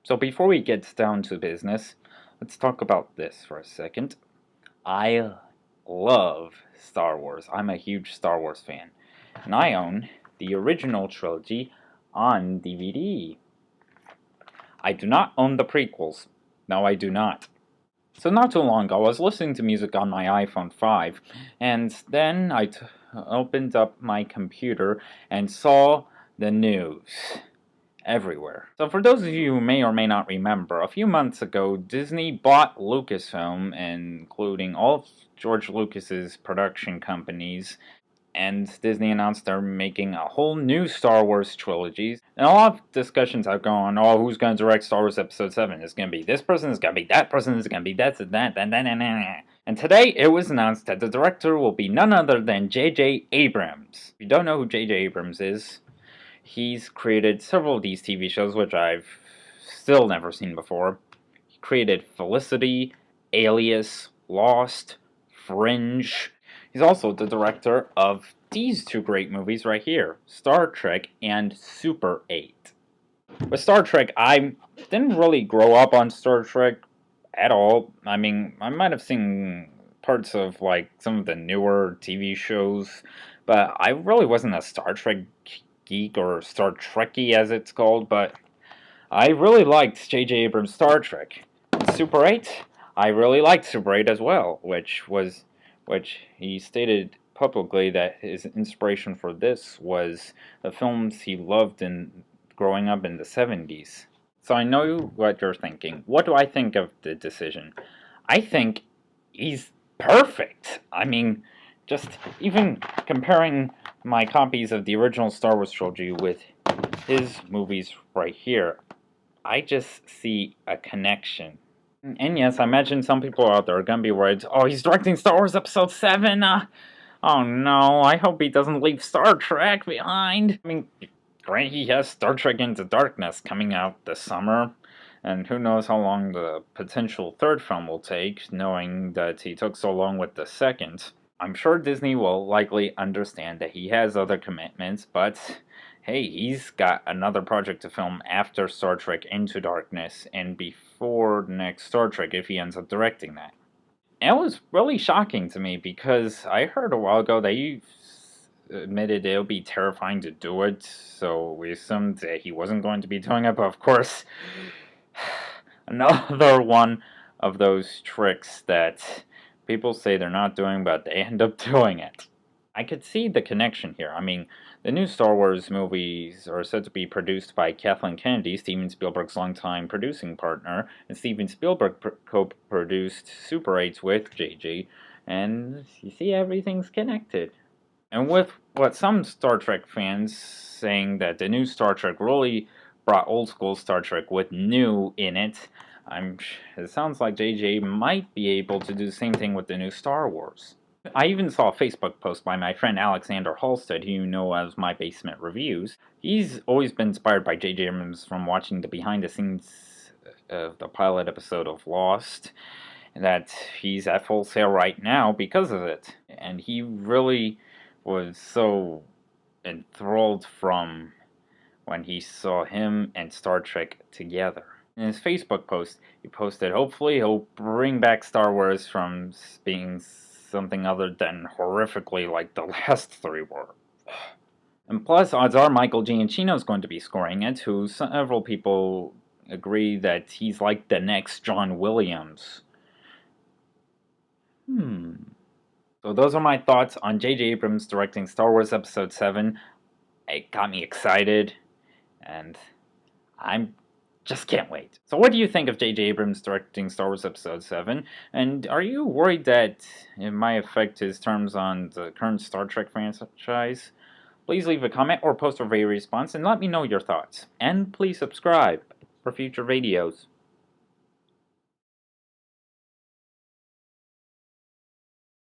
So before we get down to business, let's talk about this for a second. I love Star Wars. I'm a huge Star Wars fan. And I own the original trilogy on DVD. I do not own the prequels. No, I do not. So not too long ago, I was listening to music on my iPhone 5, and then I opened up my computer and saw the news everywhere. So for those of you who may or may not remember, a few months ago, Disney bought Lucasfilm, including all of George Lucas's production companies, and Disney announced they're making a whole new Star Wars trilogy. And a lot of discussions have gone, oh, who's going to direct Star Wars Episode 7? It's going to be this person, it's going to be that person, it's going to be that. And today it was announced that the director will be none other than J.J. Abrams. If you don't know who J.J. Abrams is, he's created several of these TV shows, which I've still never seen before. He created Felicity, Alias, Lost, Fringe. He's also the director of these two great movies right here, Star Trek and Super 8. With Star Trek, I didn't really grow up on Star Trek at all. I mean, I might have seen parts of like some of the newer TV shows, but I really wasn't a Star Trek geek or Star Trekkie as it's called, but I really liked J.J. Abrams' Star Trek. Super 8, I really liked Super 8 as well, which he stated publicly that his inspiration for this was the films he loved in growing up in the 70s. So I know what you're thinking. What do I think of the decision? I think he's perfect. I mean, just even comparing my copies of the original Star Wars trilogy with his movies right here, I just see a connection. And yes, I imagine some people out there are going to be worried, oh, he's directing Star Wars Episode 7? Oh no, I hope he doesn't leave Star Trek behind. I mean, great, he has Star Trek Into Darkness coming out this summer, and who knows how long the potential third film will take, knowing that he took so long with the second. I'm sure Disney will likely understand that he has other commitments, but hey, he's got another project to film after Star Trek Into Darkness and before the next Star Trek if he ends up directing that. And it was really shocking to me because I heard a while ago that he admitted it would be terrifying to do it, so we assumed that he wasn't going to be doing it, but of course, another one of those tricks that people say they're not doing, but they end up doing it. I could see the connection here. I mean, the new Star Wars movies are said to be produced by Kathleen Kennedy, Steven Spielberg's longtime producing partner, and Steven Spielberg co-produced Super 8 with JJ, and you see everything's connected. And with what some Star Trek fans saying that the new Star Trek really brought old school Star Trek with new in it, it sounds like JJ might be able to do the same thing with the new Star Wars. I even saw a Facebook post by my friend Alexander Halstead, who you know as My Basement Reviews. He's always been inspired by J.J. Abrams from watching the behind-the-scenes of the pilot episode of Lost, that he's at Full Sail right now because of it. And he really was so enthralled from when he saw him and Star Trek together. In his Facebook post, he posted, hopefully he'll bring back Star Wars from being something other than horrifically like the last three were. And plus, odds are Michael Giacchino is going to be scoring it, who several people agree that he's like the next John Williams. So those are my thoughts on J.J. Abrams directing Star Wars Episode 7. It got me excited, and I'm just can't wait. So what do you think of J.J. Abrams directing Star Wars Episode 7? And are you worried that it might affect his terms on the current Star Trek franchise? Please leave a comment or post a video response and let me know your thoughts. And please subscribe for future videos.